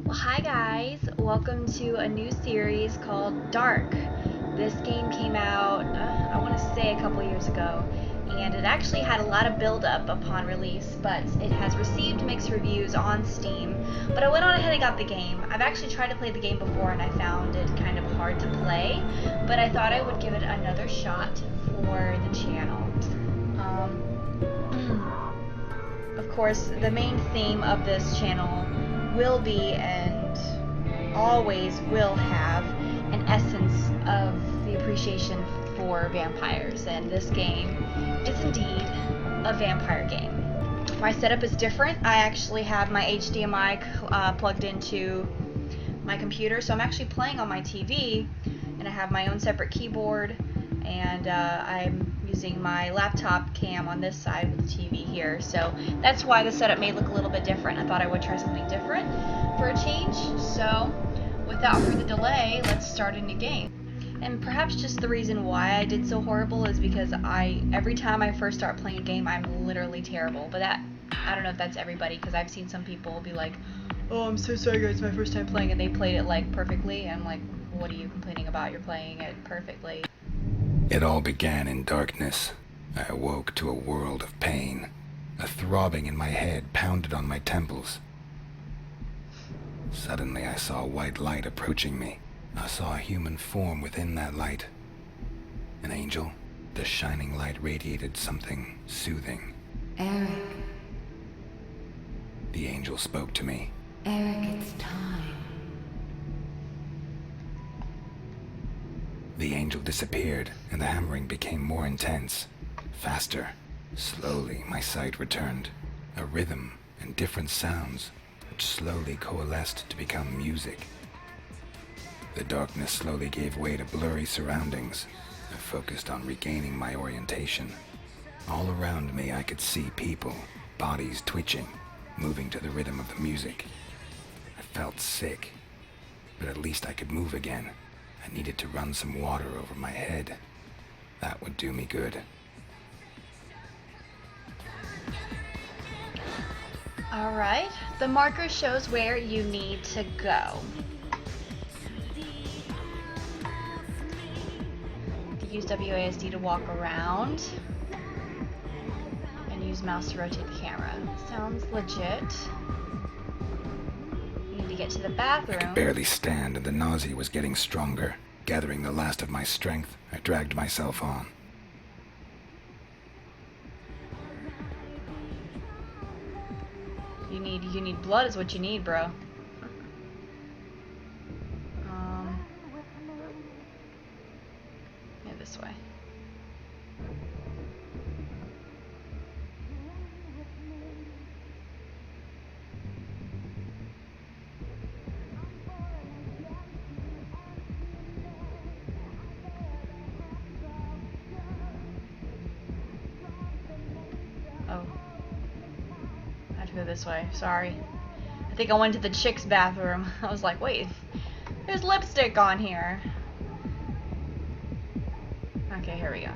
Well, hi guys, welcome to a new series called Dark. This game came out, I want to say a couple years ago, and it actually had a lot of build-up upon release, but it has received mixed reviews on Steam. But I went on ahead and got the game. I've actually tried to play the game before and I found it kind of hard to play, but I thought I would give it another shot for the channel. Of course, the main theme of this channel will be and always will have an essence of the appreciation for vampires, and this game is indeed a vampire game. My setup is different. I actually have my HDMI plugged into my computer, so I'm actually playing on my TV, and I have my own separate keyboard, and I'm using my laptop cam on this side with the TV here, so that's why the setup may look a little bit different. I thought I would try something different for a change, so without further delay, let's start a new game. And perhaps just the reason why I did so horrible is because every time I first start playing a game, I'm literally terrible. But I don't know if that's everybody, because I've seen some people be like, oh, I'm so sorry guys, it's my first time playing, and they played it like perfectly, and I'm like, what are you complaining about? You're playing it perfectly. It all began in darkness. I awoke to a world of pain. A throbbing in my head pounded on my temples. Suddenly I saw a white light approaching me. I saw a human form within that light. An angel. The shining light radiated something soothing. Eric. The angel spoke to me. Eric, it's time. The angel disappeared, and the hammering became more intense. Faster. Slowly, my sight returned. A rhythm and different sounds, which slowly coalesced to become music. The darkness slowly gave way to blurry surroundings. I focused on regaining my orientation. All around me I could see people, bodies twitching, moving to the rhythm of the music. I felt sick, but at least I could move again. I needed to run some water over my head. That would do me good. Alright, the marker shows where you need to go. Use WASD to walk around. And use mouse to rotate the camera. Sounds legit. You need to get to the bathroom. I could barely stand and the nausea was getting stronger. Gathering the last of my strength, I dragged myself on. You need blood is what you need, bro. Yeah, this way. Oh. I have to go this way. Sorry. I think I went to the chick's bathroom. I was like, wait, there's lipstick on here. Okay, here we go.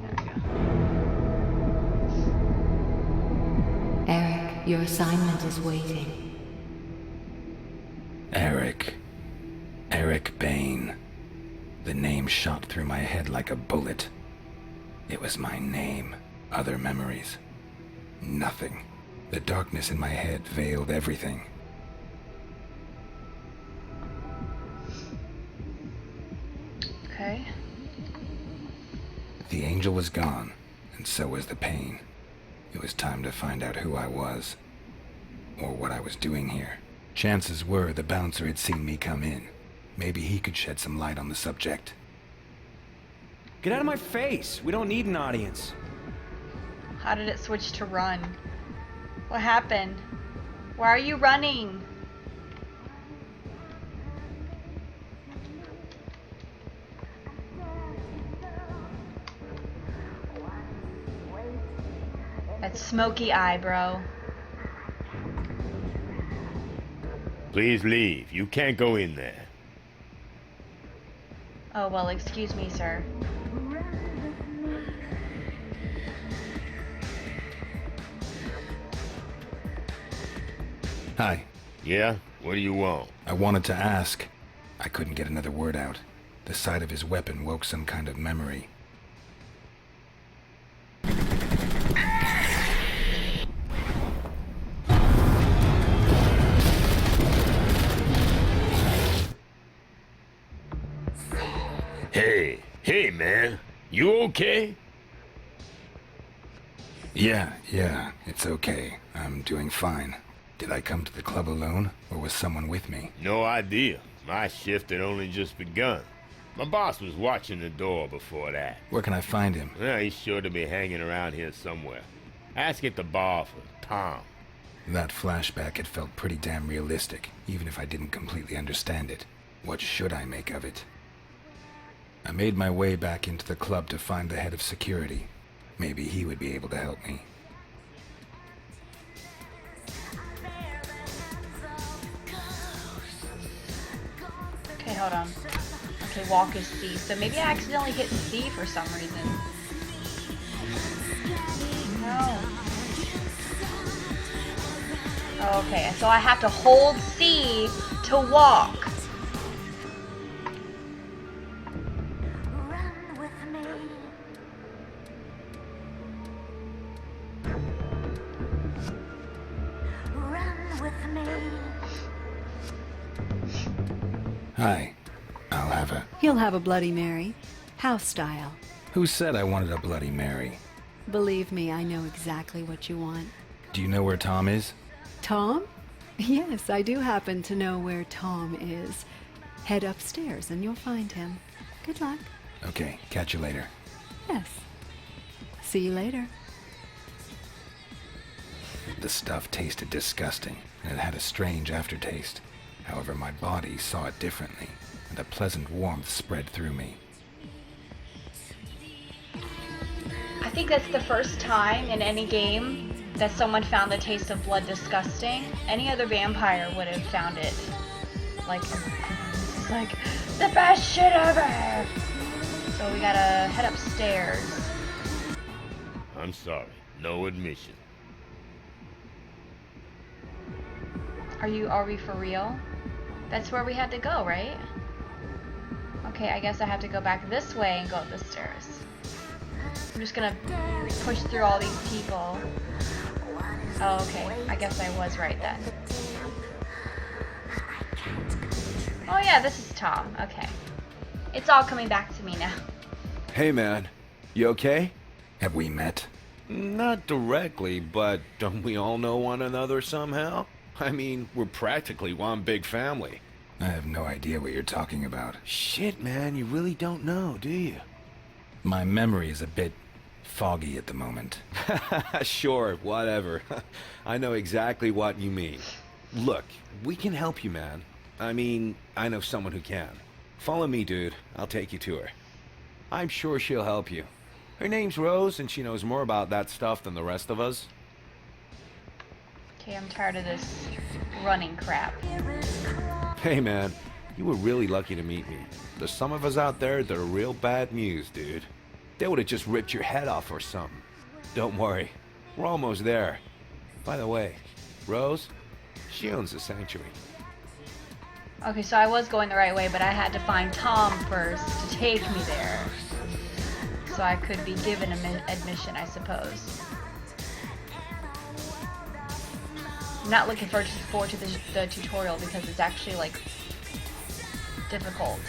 There we go. Eric, your assignment is waiting. Eric. Eric Bain. The name shot through my head like a bullet. It was my name. Other memories. Nothing. The darkness in my head veiled everything. Okay. The angel was gone, and so was the pain. It was time to find out who I was, or what I was doing here. Chances were the bouncer had seen me come in. Maybe he could shed some light on the subject. Get out of my face! We don't need an audience. How did it switch to run? What happened? Why are you running? That's smoky eye, bro. Please leave. You can't go in there. Oh, well, excuse me, sir. Hi. Yeah? What do you want? I wanted to ask. I couldn't get another word out. The sight of his weapon woke some kind of memory. Hey, man. You okay? Yeah, it's okay. I'm doing fine. Did I come to the club alone, or was someone with me? No idea. My shift had only just begun. My boss was watching the door before that. Where can I find him? Well, he's sure to be hanging around here somewhere. Ask at the bar for Tom. That flashback had felt pretty damn realistic, even if I didn't completely understand it. What should I make of it? I made my way back into the club to find the head of security. Maybe he would be able to help me. Okay, hold on. Okay, walk is C. So maybe I accidentally hit C for some reason. No. Okay, so I have to hold C to walk. Hi. I'll have a... He'll have a Bloody Mary. House style. Who said I wanted a Bloody Mary? Believe me, I know exactly what you want. Do you know where Tom is? Tom? Yes, I do happen to know where Tom is. Head upstairs and you'll find him. Good luck. Okay, catch you later. Yes. See you later. The stuff tasted disgusting, and it had a strange aftertaste. However, my body saw it differently, and a pleasant warmth spread through me. I think that's the first time in any game that someone found the taste of blood disgusting. Any other vampire would have found it like the best shit ever. So we gotta head upstairs. I'm sorry. No admission. Are we for real? That's where we had to go, right? Okay, I guess I have to go back this way and go up the stairs. I'm just gonna push through all these people. Oh, okay. I guess I was right then. Oh yeah, this is Tom. Okay. It's all coming back to me now. Hey, man. You okay? Have we met? Not directly, but don't we all know one another somehow? I mean, we're practically one big family. I have no idea what you're talking about. Shit, man, you really don't know, do you? My memory is a bit foggy at the moment. Sure, whatever. I know exactly what you mean. Look, we can help you, man. I mean, I know someone who can. Follow me, dude. I'll take you to her. I'm sure she'll help you. Her name's Rose, and she knows more about that stuff than the rest of us. Okay, I'm tired of this running crap. Hey, man, you were really lucky to meet me. There's some of us out there that are real bad news, dude. They would have just ripped your head off or something. Don't worry, we're almost there. By the way, Rose, she owns the sanctuary. Okay, so I was going the right way, but I had to find Tom first to take me there. So I could be given admission, I suppose. I'm not looking forward to the tutorial because it's actually, like, difficult.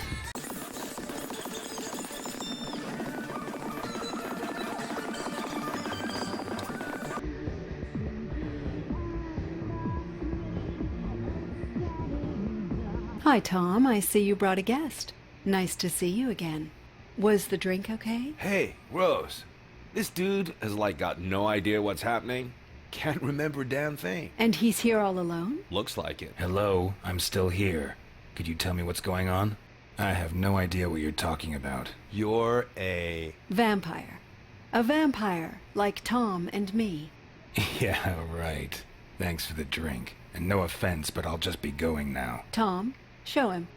Hi, Tom. I see you brought a guest. Nice to see you again. Was the drink okay? Hey, Rose, this dude has got no idea what's happening. Can't remember a damn thing. And he's here all alone? Looks like it. Hello, I'm still here. Could you tell me what's going on? I have no idea what you're talking about. You're a... Vampire. A vampire, like Tom and me. Yeah, right. Thanks for the drink. And no offense, but I'll just be going now. Tom, show him.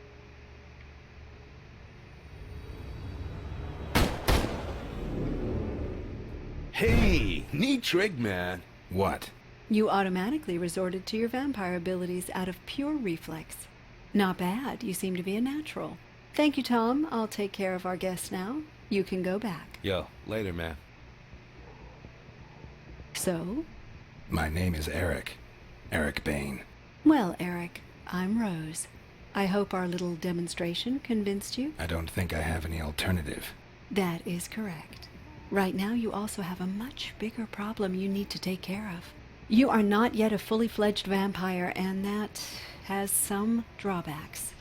Hey, neat trick, man. What? You automatically resorted to your vampire abilities out of pure reflex. Not bad. You seem to be a natural. Thank you, Tom. I'll take care of our guest now. You can go back. Yo, later, man. So? My name is Eric. Eric Bain. Well, Eric, I'm Rose. I hope our little demonstration convinced you. I don't think I have any alternative. That is correct. Right now, you also have a much bigger problem you need to take care of. You are not yet a fully fledged vampire, and that has some drawbacks.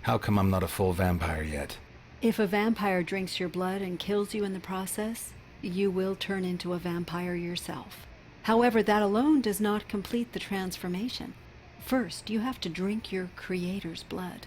How come I'm not a full vampire yet? If a vampire drinks your blood and kills you in the process, you will turn into a vampire yourself. However, that alone does not complete the transformation. First, you have to drink your creator's blood.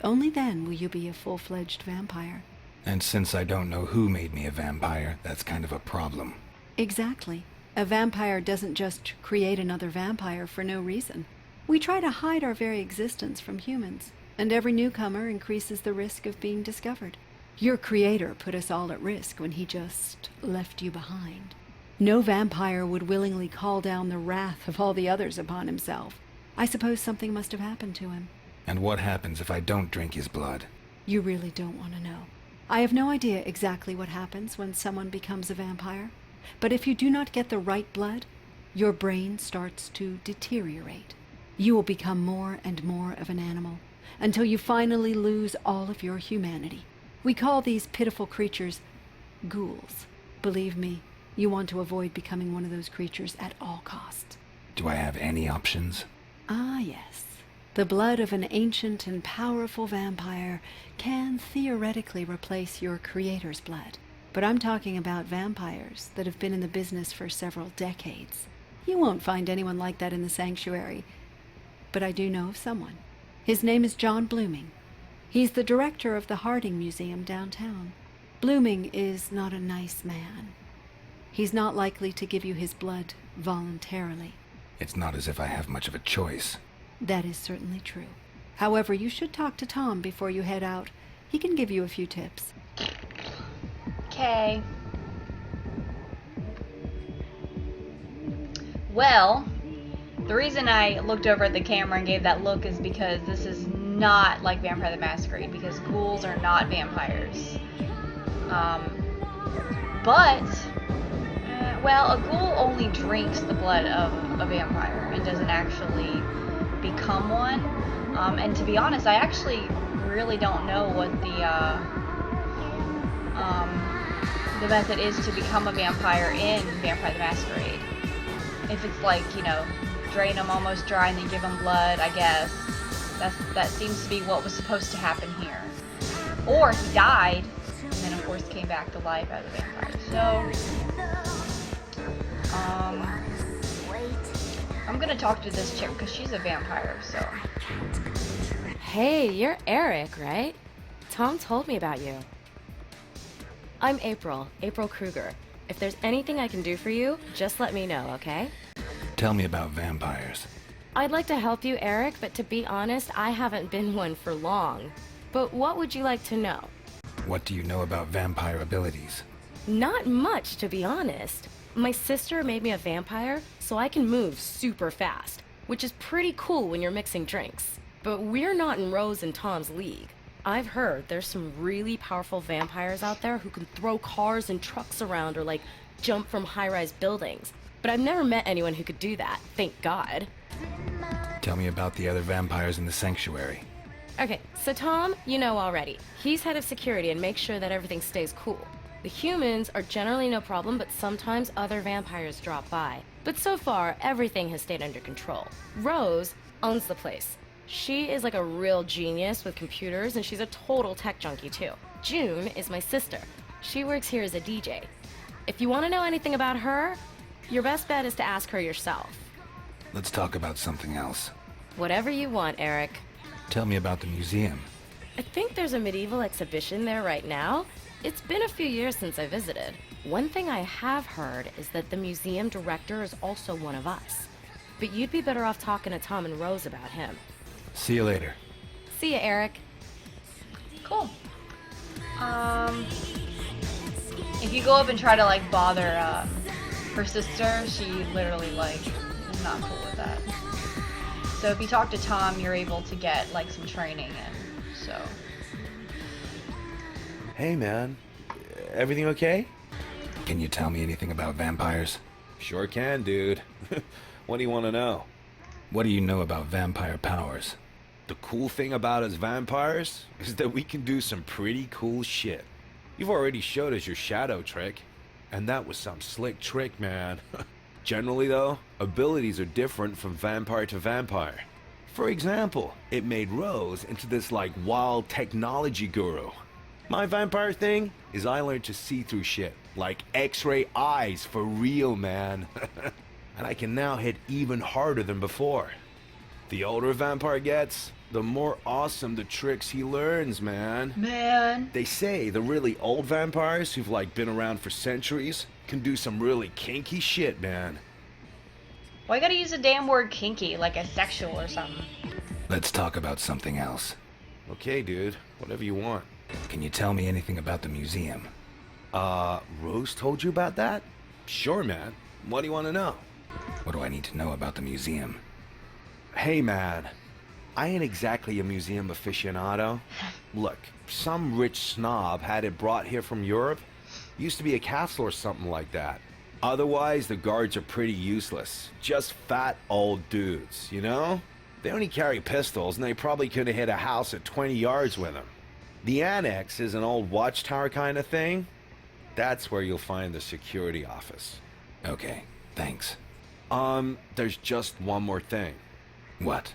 Only then will you be a full-fledged vampire. And since I don't know who made me a vampire, that's kind of a problem. Exactly. A vampire doesn't just create another vampire for no reason. We try to hide our very existence from humans, and every newcomer increases the risk of being discovered. Your creator put us all at risk when he just left you behind. No vampire would willingly call down the wrath of all the others upon himself. I suppose something must have happened to him. And what happens if I don't drink his blood? You really don't want to know. I have no idea exactly what happens when someone becomes a vampire, but if you do not get the right blood, your brain starts to deteriorate. You will become more and more of an animal, until you finally lose all of your humanity. We call these pitiful creatures ghouls. Believe me, you want to avoid becoming one of those creatures at all costs. Do I have any options? Ah, yes. The blood of an ancient and powerful vampire can theoretically replace your creator's blood. But I'm talking about vampires that have been in the business for several decades. You won't find anyone like that in the sanctuary. But I do know of someone. His name is John Blooming. He's the director of the Harding Museum downtown. Blooming is not a nice man. He's not likely to give you his blood voluntarily. It's not as if I have much of a choice. That is certainly true. However, you should talk to Tom before you head out. He can give you a few tips. Okay. Well, the reason I looked over at the camera and gave that look is because this is not like Vampire the Masquerade, because ghouls are not vampires. Well, a ghoul only drinks the blood of a vampire and doesn't actually become one. And to be honest, I actually really don't know what the method is to become a vampire in Vampire the Masquerade. If it's like, drain them almost dry and then give them blood, I guess. That seems to be what was supposed to happen here. Or he died, and then of course came back to life as a vampire. So, I'm gonna talk to this chick because she's a vampire, so. Hey, you're Eric, right? Tom told me about you. I'm April Kruger. If there's anything I can do for you, just let me know, okay? Tell me about vampires. I'd like to help you, Eric, but to be honest, I haven't been one for long. But what would you like to know? What do you know about vampire abilities? Not much, to be honest. My sister made me a vampire, so I can move super fast, which is pretty cool when you're mixing drinks. But we're not in Rose and Tom's league. I've heard there's some really powerful vampires out there who can throw cars and trucks around or jump from high-rise buildings. But I've never met anyone who could do that, thank God. Tell me about the other vampires in the sanctuary. Okay, so Tom, you know already. He's head of security and makes sure that everything stays cool. The humans are generally no problem, but sometimes other vampires drop by. But so far, everything has stayed under control. Rose owns the place. She is like a real genius with computers, and she's a total tech junkie too. June is my sister. She works here as a DJ. If you want to know anything about her, your best bet is to ask her yourself. Let's talk about something else. Whatever you want, Eric. Tell me about the museum. I think there's a medieval exhibition there right now. It's been a few years since I visited. One thing I have heard is that the museum director is also one of us. But you'd be better off talking to Tom and Rose about him. See you later. See ya, Eric. Cool. If you go up and try to like bother her sister, she literally like is not cool with that. So if you talk to Tom, you're able to get like some training in. So. Hey, man. Everything okay? Can you tell me anything about vampires? Sure can, dude. What do you want to know? What do you know about vampire powers? The cool thing about us vampires is that we can do some pretty cool shit. You've already showed us your shadow trick, and that was some slick trick, man. Generally, though, abilities are different from vampire to vampire. For example, it made Rose into this, like, wild technology guru. My vampire thing is I learned to see through shit, like X-ray eyes for real, man. And I can now hit even harder than before. The older a vampire gets, the more awesome the tricks he learns, man. Man. They say the really old vampires who've like been around for centuries can do some really kinky shit, man. Why gotta use a damn word kinky, like a sexual or something? Let's talk about something else. Okay, dude, whatever you want. Can you tell me anything about the museum? Rose told you about that? Sure, man. What do you want to know? What do I need to know about the museum? Hey, man. I ain't exactly a museum aficionado. Look, some rich snob had it brought here from Europe. Used to be a castle or something like that. Otherwise, the guards are pretty useless. Just fat old dudes, you know? They only carry pistols, and they probably could have hit a house at 20 yards with them. The annex is an old watchtower kind of thing. That's where you'll find the security office. Okay, thanks. There's just one more thing. What?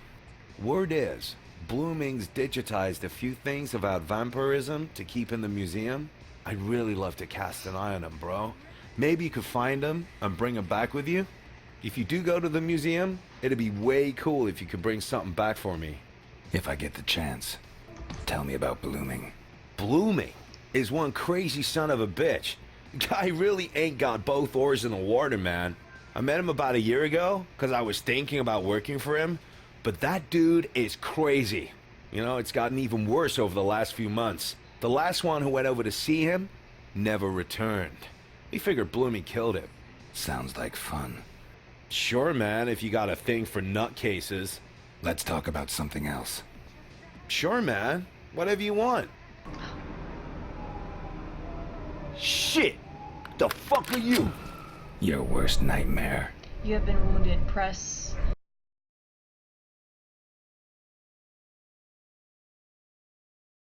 Word is, Blooming's digitized a few things about vampirism to keep in the museum. I'd really love to cast an eye on them, bro. Maybe you could find them and bring them back with you? If you do go to the museum, it'd be way cool if you could bring something back for me. If I get the chance. Tell me about Blooming. Blooming is one crazy son of a bitch. Guy really ain't got both oars in the water, man. I met him about a year ago because I was thinking about working for him, but that dude is crazy. You know, it's gotten even worse over the last few months. The last one who went over to see him never returned. We figured Blooming killed him. Sounds like fun. Sure, man, if you got a thing for nutcases. Let's talk about something else. Sure, man. Whatever you want. Shit! The fuck are you? Your worst nightmare. You have been wounded. Press